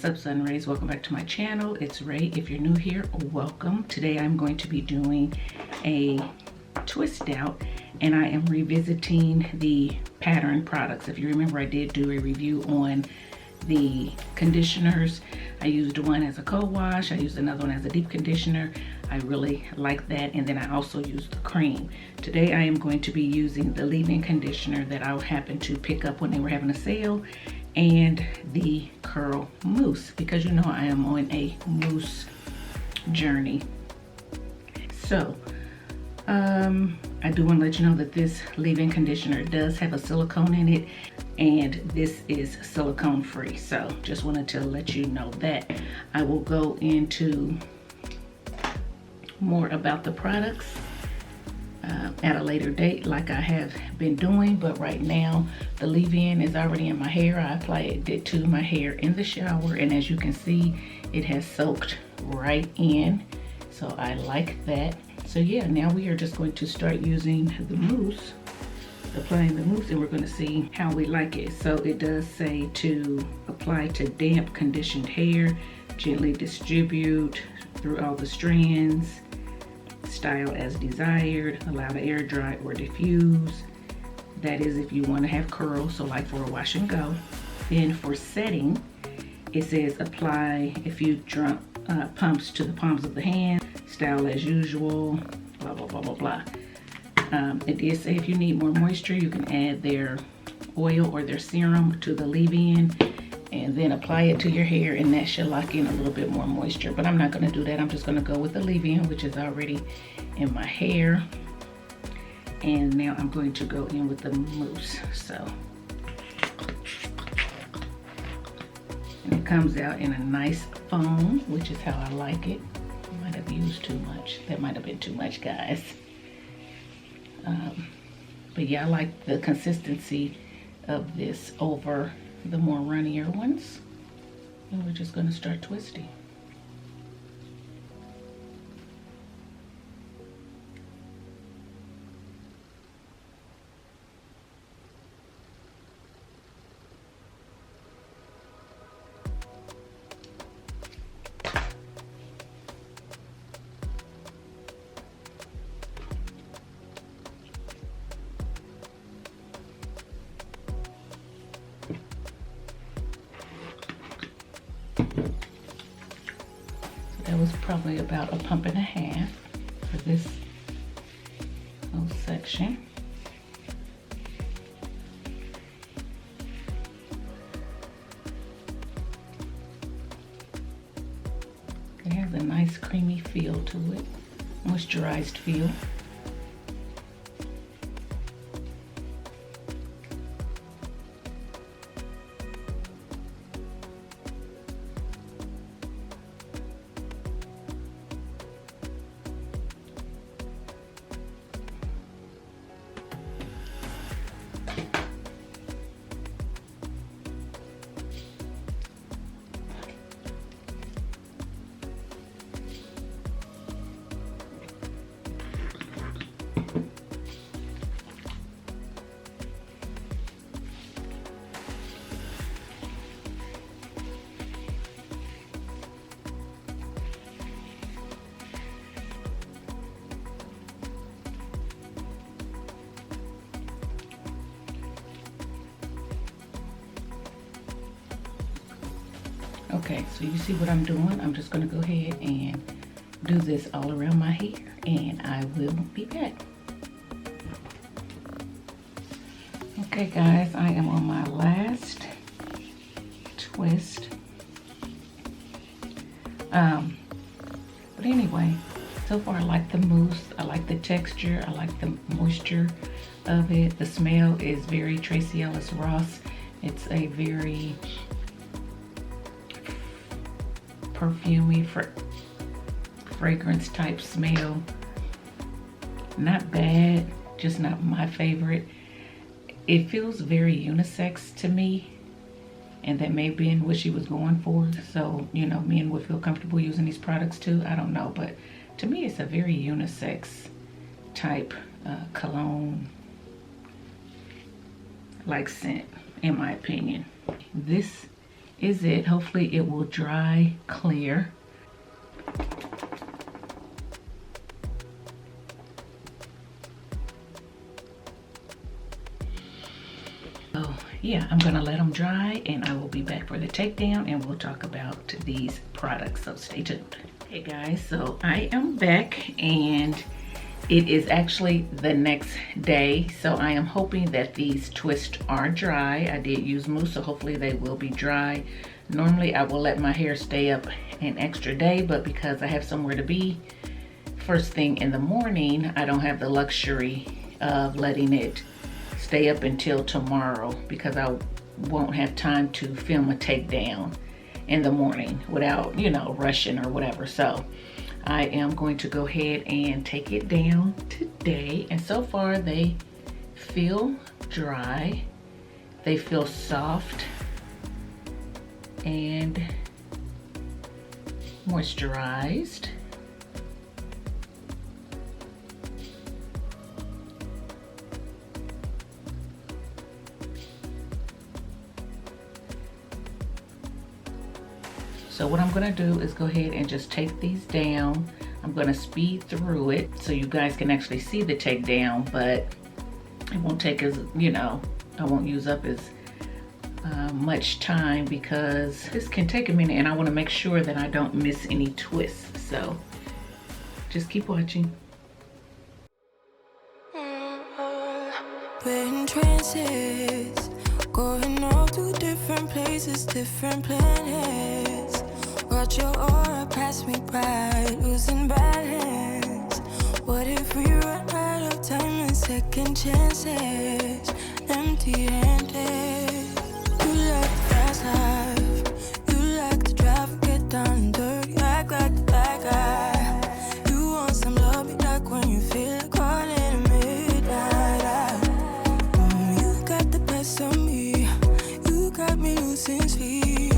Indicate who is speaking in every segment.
Speaker 1: What's up, Sun Rays? Welcome back to my channel. It's Ray. If you're new here, welcome. Today I'm going to be doing a twist out, and I am revisiting the Pattern products. If you remember, I did do a review on the conditioners. I used one as a co-wash. I used another one as a deep conditioner. I really like that. And then I also used the cream. Today I am going to be using the leave-in conditioner that I happened to pick up when they were having a sale, and the curl mousse, because you know I am on a mousse journey. So I do want to let you know that this leave-in conditioner does have a silicone in it, and this is silicone free. So just wanted to let you know that. I will go into more about the products at a later date, like I have been doing, but right now the leave-in is already in my hair. I applied it to my hair in the shower, and as you can see, it has soaked right in, so I like that. So yeah, now we are just going to start using the mousse, applying the mousse, and we're going to see how we like it. So it does say to apply to damp conditioned hair, gently distribute through all the strands, style as desired, allow to air dry or diffuse. That is if you want to have curls, so like for a wash and go. Then for setting, it says apply a few pumps to the palms of the hand, style as usual, blah blah blah blah blah. It did say if you need more moisture, you can add their oil or their serum to the leave-in and then apply it to your hair, and that should lock in a little bit more moisture. But I'm not going to do that. I'm just going to go with the leave-in, which is already in my hair. And now I'm going to go in with the mousse. So, and it comes out in a nice foam, which is how I like it. I might have used too much. That might have been too much, guys. But yeah, I like the consistency of this over the more runnier ones. And we're just going to start twisting. That was probably about a pump and a half for this whole section. It has a nice creamy feel to it, moisturized feel. Okay, so you see what I'm doing? I'm just going to go ahead and do this all around my hair, and I will be back. Okay guys, I am on my last twist. But anyway, so far I like the mousse, I like the texture, I like the moisture of it. The smell is very Tracy Ellis Ross. It's a very perfumey, fragrance type smell. Not bad, just not my favorite. It feels very unisex to me, and that may be what she was going for. So, you know, men would feel comfortable using these products too. I don't know, but to me it's a very unisex type cologne like scent, in my opinion. This is it. Hopefully it will dry clear. So yeah, I'm gonna let them dry and I will be back for the takedown and we'll talk about these products, so stay tuned. Hey guys, so I am back and it is actually the next day, so I am hoping that these twists are dry. I did use mousse, so hopefully they will be dry. Normally I will let my hair stay up an extra day, but because I have somewhere to be first thing in the morning, I don't have the luxury of letting it stay up until tomorrow because I won't have time to film a takedown in the morning without, you know, rushing or whatever. So I am going to go ahead and take it down today, and so far they feel dry, they feel soft and moisturized. So what I'm gonna do is go ahead and just take these down. I'm gonna speed through it so you guys can actually see the takedown, but it won't take as, you know, I won't use up as much time because this can take a minute and I wanna make sure that I don't miss any twists. So just keep watching.
Speaker 2: We're in trances, going off to different places, different planets. Watch your aura pass me by, losing balance. What if we run out of time and second chances? Empty-handed. You like the fast life, you like to drive and get down and dirty, act like the bad guy. You want some love, be like when you feel like calling at midnight. You got the best of me, you got me losing sleep.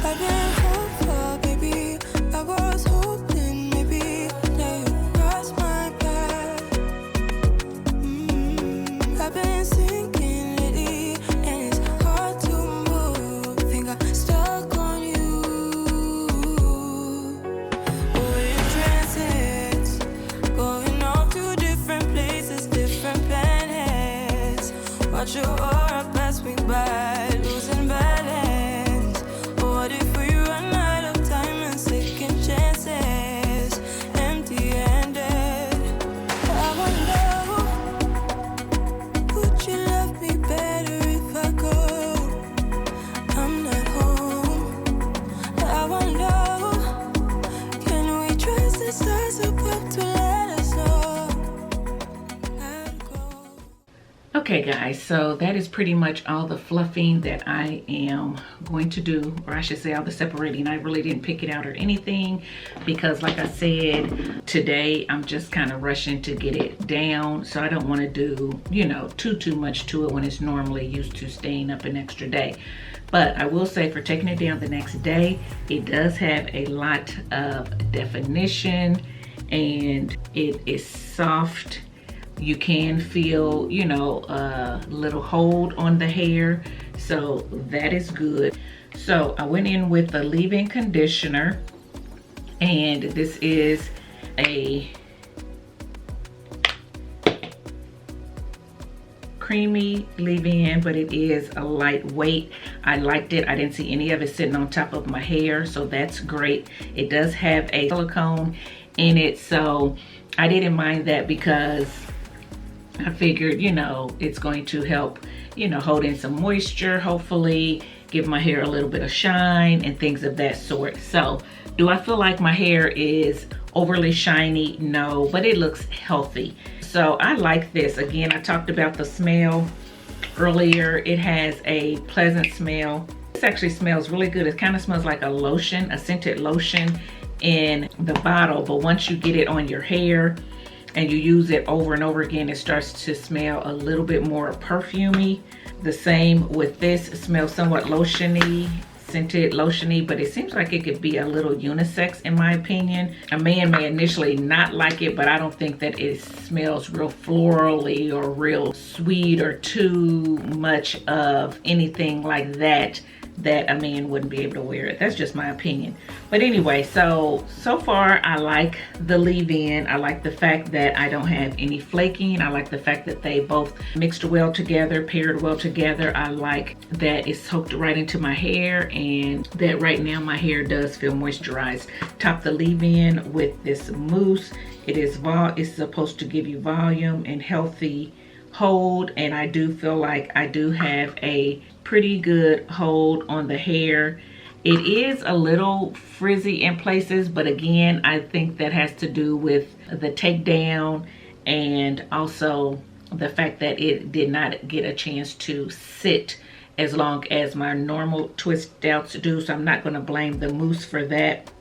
Speaker 2: I've been hopeful, baby. I was hoping maybe that you cross my path. I've been sinking lately, and it's hard to move. Think I'm stuck on you. We're in transits, going off to different places, different planets. Watch your aura pass me by, losing balance. What if we run out of time and second chances? Empty-handed. I wonder, would you love me better if I go? I'm not home. I wonder, can we trust the stars above to let us know how to go?
Speaker 1: Okay guys, so that is pretty much all the fluffing that I am going to do, or I should say all the separating. I really didn't pick it out or anything because like I said, today I'm just kind of rushing to get it down, so I don't want to do, you know, too much to it when it's normally used to staying up an extra day. But I will say for taking it down the next day, it does have a lot of definition and it is soft. You can feel, you know, a little hold on the hair, so that is good. So I went in with the leave-in conditioner, and this is a creamy leave-in, but it is a lightweight. I liked it. I didn't see any of it sitting on top of my hair, so that's great. It does have a silicone in it, so I didn't mind that because I figured, you know, it's going to help, you know, hold in some moisture, hopefully give my hair a little bit of shine and things of that sort. So do I feel like my hair is overly shiny? No, but it looks healthy. So I like this. Again, I talked about the smell earlier. It has a pleasant smell. This actually smells really good. It kind of smells like a lotion, a scented lotion in the bottle, but once you get it on your hair and you use it over and over again, it starts to smell a little bit more perfumey. The same with this. It smells somewhat lotiony, scented lotiony, but it seems like it could be a little unisex in my opinion. A man may initially not like it, but I don't think that it smells real florally or real sweet or too much of anything like that that a man wouldn't be able to wear it. That's just my opinion. But anyway, so far I like the leave-in. I like the fact that I don't have any flaking. I like the fact that they both mixed well together, paired well together. I like that it's soaked right into my hair, and that right now my hair does feel moisturized. Top the leave-in with this mousse. It's supposed to give you volume and healthy hold, and I do feel like I do have a pretty good hold on the hair. It is a little frizzy in places, but again, I think that has to do with the takedown and also the fact that it did not get a chance to sit as long as my normal twist outs do. So I'm not going to blame the mousse for that.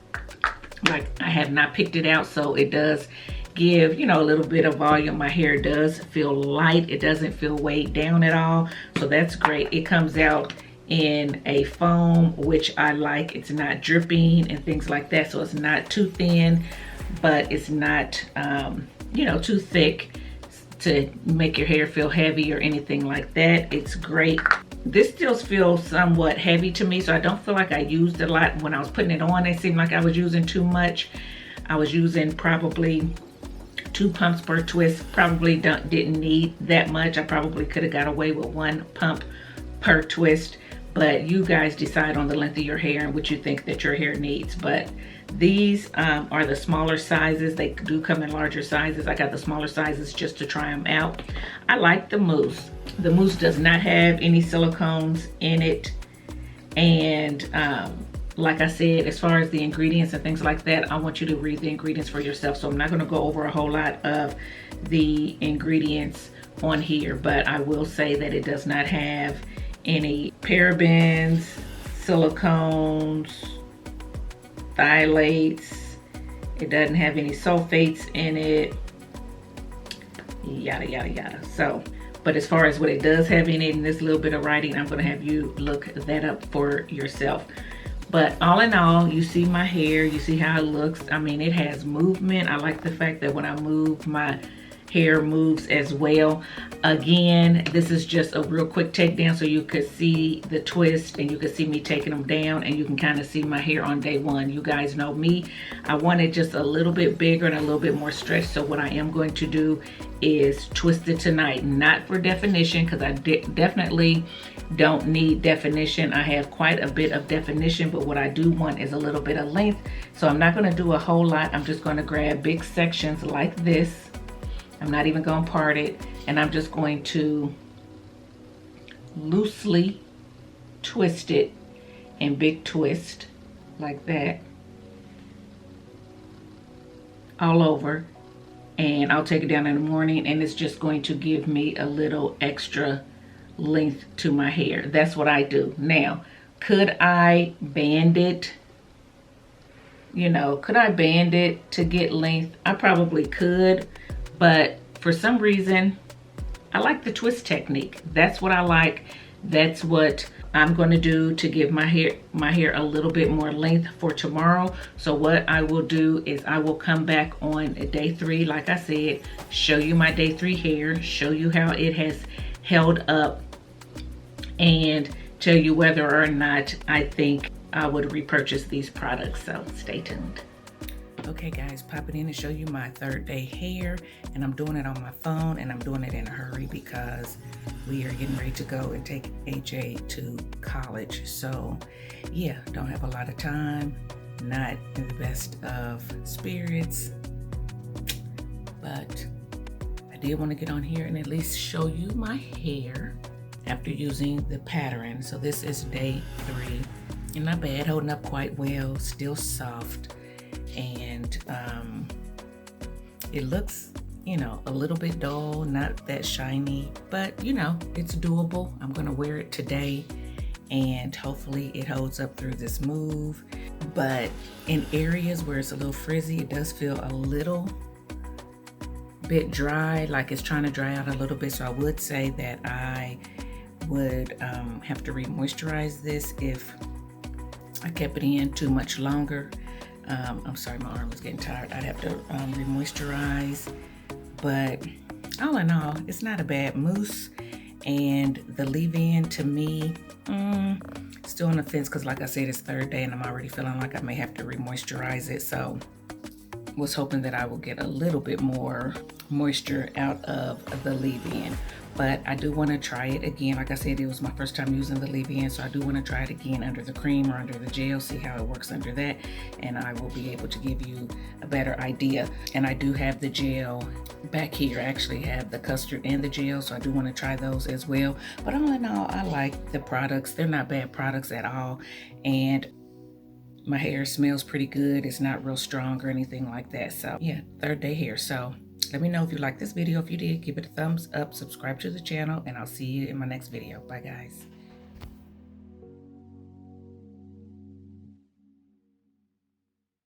Speaker 1: Like, I have not picked it out, so it does give, you know, a little bit of volume. My hair does feel light. It doesn't feel weighed down at all, so that's great. It comes out in a foam, which I like. It's not dripping and things like that, so it's not too thin, but it's not you know, too thick to make your hair feel heavy or anything like that. It's great. This still feels somewhat heavy to me, so I don't feel like I used a lot. When I was putting it on, it seemed like I was using too much. I was using probably 2 pumps per twist. Probably didn't need that much. I probably could have got away with 1 pump per twist, but you guys decide on the length of your hair and what you think that your hair needs. But these are the smaller sizes. They do come in larger sizes. I got the smaller sizes just to try them out. I like the mousse. The mousse does not have any silicones in it, and like I said, as far as the ingredients and things like that, I want you to read the ingredients for yourself. So I'm not going to go over a whole lot of the ingredients on here, but I will say that it does not have any parabens, silicones, phthalates. It doesn't have any sulfates in it, yada yada yada. So, but as far as what it does have in it and this little bit of writing, I'm going to have you look that up for yourself. But all in all, you see my hair, you see how it looks. I mean, it has movement. I like the fact that when I move, my hair moves as well. Again, this is just a real quick takedown so you could see the twist and you could see me taking them down, and you can kind of see my hair on day one. You guys know me. I want it just a little bit bigger and a little bit more stretched. So what I am going to do is twist it tonight, not for definition, because I definitely don't need definition. I have quite a bit of definition, but what I do want is a little bit of length. So I'm not going to do a whole lot. I'm just going to grab big sections like this. I'm not even going to part it, and I'm just going to loosely twist it in big twist like that all over, and I'll take it down in the morning, and it's just going to give me a little extra length to my hair. That's what I do. Now, could I band it? You know, could I band it to get length? I probably could, but for some reason, I like the twist technique. That's what I like. That's what I'm going to do to give my hair a little bit more length for tomorrow. So what I will do is I will come back on day 3, like I said, show you my day 3 hair, show you how it has held up, and tell you whether or not I think I would repurchase these products. So stay tuned. Okay guys, popping in to show you my 3rd day hair, and I'm doing it on my phone, and I'm doing it in a hurry because we are getting ready to go and take AJ to college. So yeah, don't have a lot of time, not in the best of spirits, but I did want to get on here and at least show you my hair after using the pattern. So this is day 3, and not bad, holding up quite well, still soft. And it looks, you know, a little bit dull, not that shiny, but you know, it's doable. I'm gonna wear it today, and hopefully it holds up through this move. But in areas where it's a little frizzy, it does feel a little bit dry, like it's trying to dry out a little bit. So I would say that I would have to re-moisturize this if I kept it in too much longer. I'm sorry, my arm is getting tired. I'd have to re-moisturize, but all in all, it's not a bad mousse. And the leave-in, to me, Still on the fence because like I said, it's third day and I'm already feeling like I may have to re-moisturize it. So was hoping that I will get a little bit more moisture out of the leave-in. But I do want to try it again. Like I said, it was my first time using the leave-in, so I do want to try it again under the cream or under the gel, see how it works under that, and I will be able to give you a better idea. And I do have the gel back here. I actually have the custard and the gel, so I do want to try those as well. But all in all, I like the products. They're not bad products at all, and my hair smells pretty good. It's not real strong or anything like that. So yeah, third day hair. So let me know if you liked this video. If you did, give it a thumbs up, subscribe to the channel, and I'll see you in my next video. Bye guys.